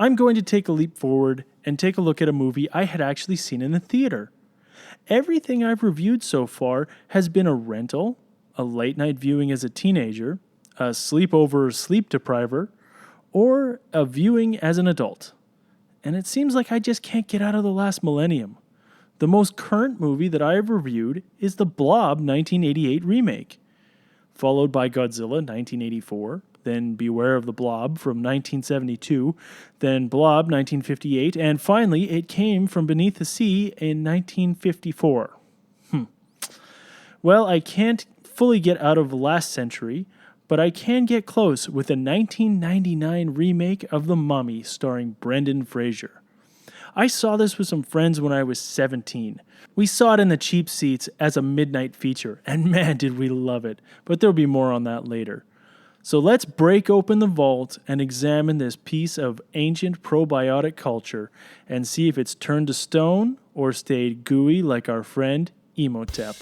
I'm going to take a leap forward and take a look at a movie I had actually seen in the theater. Everything I've reviewed so far has been a rental, a late night viewing as a teenager, a sleepover sleep depriver, or a viewing as an adult. And it seems like I just can't get out of the last millennium. The most current movie that I have reviewed is the Blob 1988 remake, followed by Godzilla 1984, then Beware of the Blob from 1972, then Blob 1958, and finally It Came from Beneath the Sea in 1954. Well, I can't fully get out of last century, but I can get close with a 1999 remake of The Mummy starring Brendan Fraser. I saw this with some friends when I was 17. We saw it in the cheap seats as a midnight feature, and man did we love it, but there'll be more on that later. So let's break open the vault and examine this piece of ancient probiotic culture and see if it's turned to stone or stayed gooey like our friend Imhotep.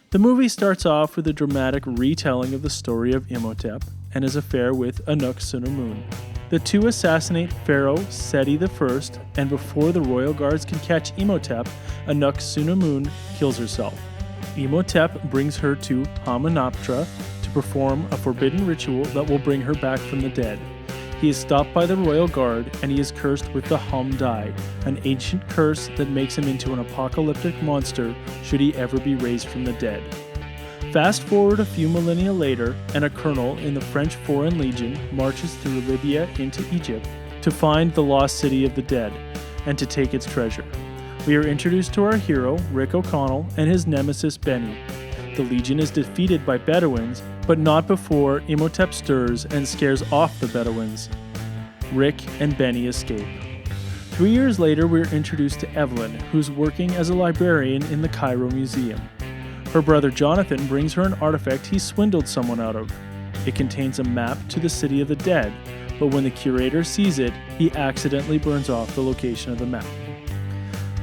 The movie starts off with a dramatic retelling of the story of Imhotep and his affair with Anuk-Sunamun. The two assassinate Pharaoh Seti I, and before the royal guards can catch Imhotep, Anuk-Sunamun kills herself. Imhotep brings her to Hamunaptra to perform a forbidden ritual that will bring her back from the dead. He is stopped by the royal guard, and he is cursed with the Hum-Dai, an ancient curse that makes him into an apocalyptic monster should he ever be raised from the dead. Fast forward a few millennia later, and a colonel in the French Foreign Legion marches through Libya into Egypt to find the lost city of the dead, and to take its treasure. We are introduced to our hero, Rick O'Connell, and his nemesis, Benny. The Legion is defeated by Bedouins, but not before Imhotep stirs and scares off the Bedouins. Rick and Benny escape. 3 years later, we are introduced to Evelyn, who's working as a librarian in the Cairo Museum. Her brother Jonathan brings her an artifact he swindled someone out of. It contains a map to the city of the dead, but when the curator sees it, he accidentally burns off the location of the map.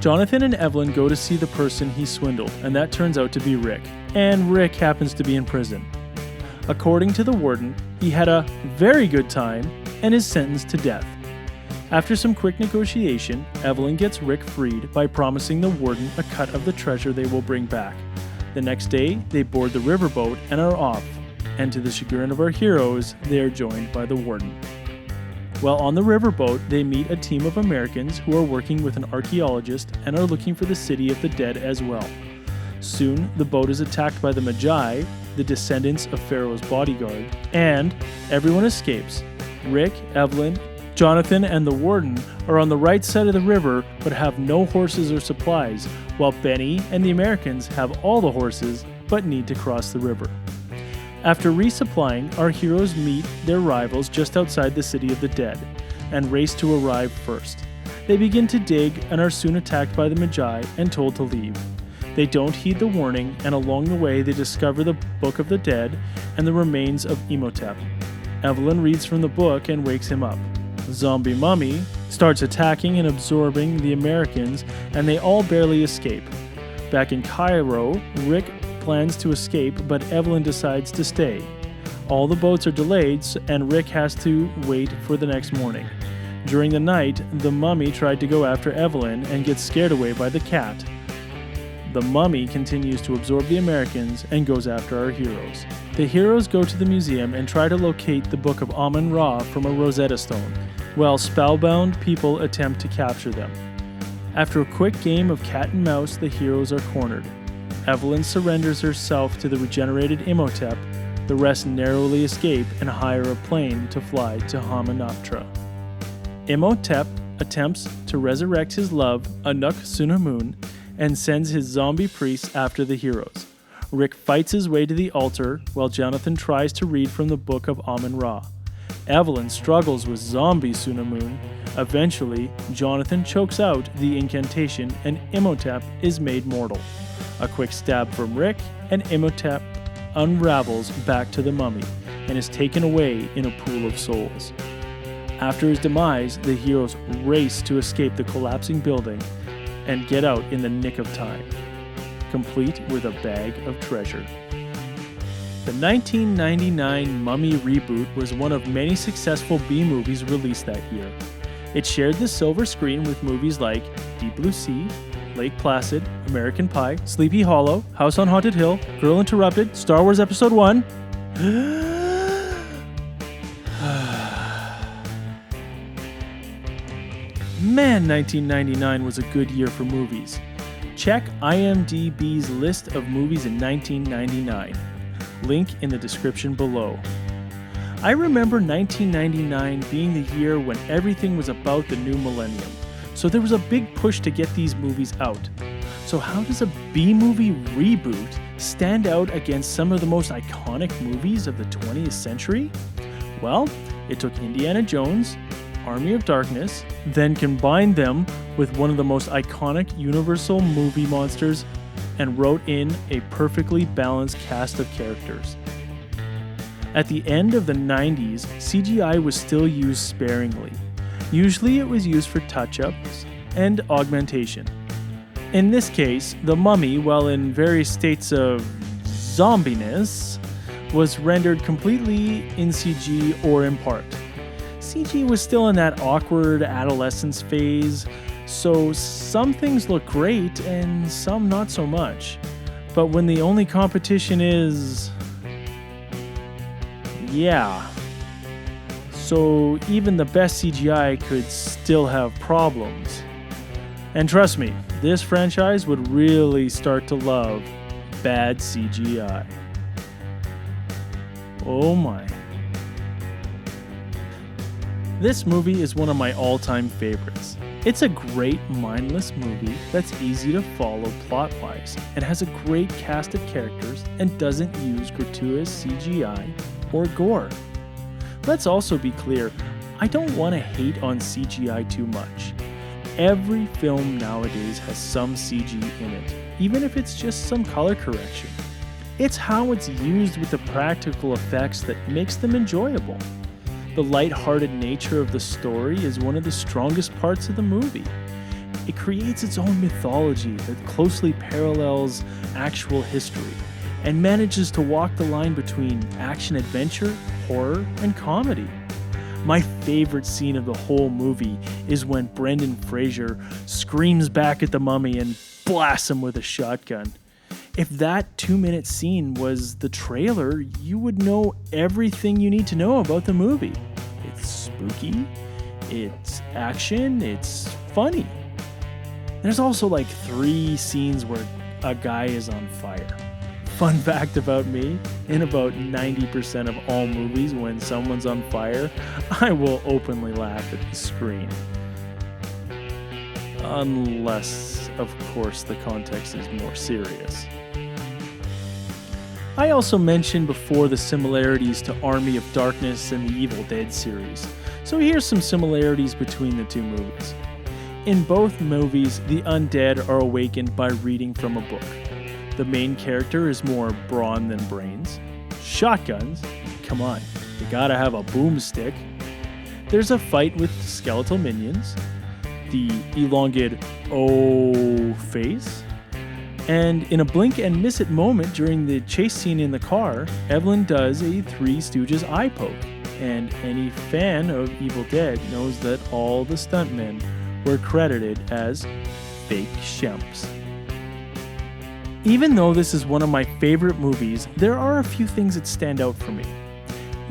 Jonathan and Evelyn go to see the person he swindled, and that turns out to be Rick. And Rick happens to be in prison. According to the warden, he had a very good time and is sentenced to death. After some quick negotiation, Evelyn gets Rick freed by promising the warden a cut of the treasure they will bring back. The next day, they board the riverboat and are off, and to the chagrin of our heroes, they are joined by the warden. While on the riverboat, they meet a team of Americans who are working with an archaeologist and are looking for the city of the dead as well. Soon, the boat is attacked by the Magi, the descendants of Pharaoh's bodyguard, and everyone escapes. Rick, Evelyn, Jonathan, and the warden are on the right side of the river but have no horses or supplies, while Benny and the Americans have all the horses but need to cross the river. After resupplying, our heroes meet their rivals just outside the city of the dead and race to arrive first. They begin to dig and are soon attacked by the Magi and told to leave. They don't heed the warning, and along the way they discover the Book of the Dead and the remains of Imhotep. Evelyn reads from the book and wakes him up. Zombie Mummy starts attacking and absorbing the Americans, and they all barely escape. Back in Cairo, Rick plans to escape, but Evelyn decides to stay. All the boats are delayed, and Rick has to wait for the next morning. During the night, the Mummy tried to go after Evelyn and gets scared away by the cat. The Mummy continues to absorb the Americans and goes after our heroes. The heroes go to the museum and try to locate the Book of Amun-Ra from a Rosetta Stone, while spellbound people attempt to capture them. After a quick game of cat and mouse, the heroes are cornered. Evelyn surrenders herself to the regenerated Imhotep. The rest narrowly escape and hire a plane to fly to Hamunaptra. Imhotep attempts to resurrect his love, Anuk-Sunamun, and sends his zombie priests after the heroes. Rick fights his way to the altar, while Jonathan tries to read from the Book of Amun-Ra. Evelyn struggles with zombie Sunamun. Eventually, Jonathan chokes out the incantation and Imhotep is made mortal. A quick stab from Rick, and Imhotep unravels back to the mummy and is taken away in a pool of souls. After his demise, the heroes race to escape the collapsing building and get out in the nick of time, complete with a bag of treasure. The 1999 Mummy Reboot was one of many successful B-movies released that year. It shared the silver screen with movies like Deep Blue Sea, Lake Placid, American Pie, Sleepy Hollow, House on Haunted Hill, Girl Interrupted, Star Wars Episode 1. Man, 1999 was a good year for movies. Check IMDb's list of movies in 1999. Link in the description below. I remember 1999 being the year when everything was about the new millennium, so there was a big push to get these movies out. So how does a B-movie reboot stand out against some of the most iconic movies of the 20th century? Well, it took Indiana Jones, Army of Darkness, then combined them with one of the most iconic Universal movie monsters and wrote in a perfectly balanced cast of characters. At the end of the 90s, CGI was still used sparingly. Usually it was used for touch-ups and augmentation. In this case, the mummy, while in various states of zombiness, was rendered completely in CG or in part. CG was still in that awkward adolescence phase, so some things look great and some not so much. But when the only competition is... yeah. So even the best CGI could still have problems. And trust me, this franchise would really start to love bad CGI. Oh my. This movie is one of my all-time favorites. It's a great, mindless movie that's easy to follow plot-wise and has a great cast of characters and doesn't use gratuitous CGI or gore. Let's also be clear, I don't want to hate on CGI too much. Every film nowadays has some CG in it, even if it's just some color correction. It's how it's used with the practical effects that makes them enjoyable. The light-hearted nature of the story is one of the strongest parts of the movie. It creates its own mythology that closely parallels actual history and manages to walk the line between action-adventure, horror, and comedy. My favorite scene of the whole movie is when Brendan Fraser screams back at the mummy and blasts him with a shotgun. If that 2-minute scene was the trailer, you would know everything you need to know about the movie. It's spooky, it's action, it's funny. There's also like 3 scenes where a guy is on fire. Fun fact about me, in about 90% of all movies when someone's on fire, I will openly laugh at the screen. Unless, of course, the context is more serious. I also mentioned before the similarities to Army of Darkness and the Evil Dead series, so here's some similarities between the two movies. In both movies, the undead are awakened by reading from a book. The main character is more brawn than brains. Shotguns? Come on, you gotta have a boomstick. There's a fight with skeletal minions, the elongated O face, and in a blink and miss it moment during the chase scene in the car, Evelyn does a Three Stooges eye poke, and any fan of Evil Dead knows that all the stuntmen were credited as fake shemps. Even though this is one of my favorite movies, there are a few things that stand out for me.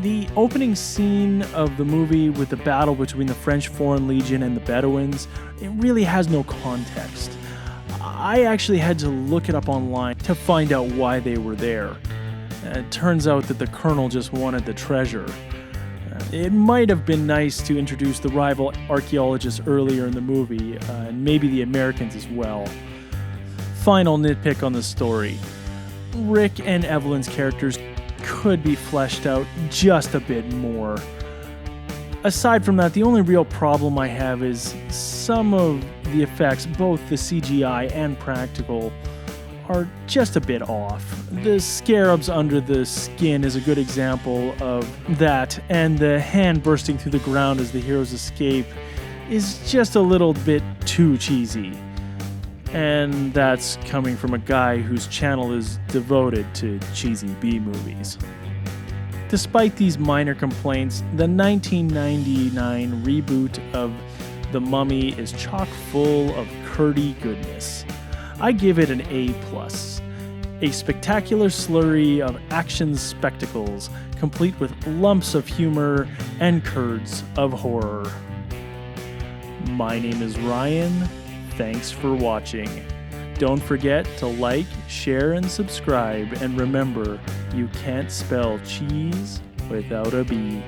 The opening scene of the movie with the battle between the French Foreign Legion and the Bedouins, it really has no context. I actually had to look it up online to find out why they were there. It turns out that the colonel just wanted the treasure. It might have been nice to introduce the rival archaeologists earlier in the movie, and maybe the Americans as well. Final nitpick on the story. Rick and Evelyn's characters could be fleshed out just a bit more. Aside from that, the only real problem I have is some of the effects, both the CGI and practical, are just a bit off. The scarabs under the skin is a good example of that, and the hand bursting through the ground as the heroes escape is just a little bit too cheesy. And that's coming from a guy whose channel is devoted to cheesy B movies. Despite these minor complaints, the 1999 reboot of The Mummy is chock full of curdy goodness. I give it an A+. A spectacular slurry of action spectacles, complete with lumps of humor and curds of horror. My name is Ryan. Thanks for watching. Don't forget to like, share, and subscribe. And remember, you can't spell cheese without a B.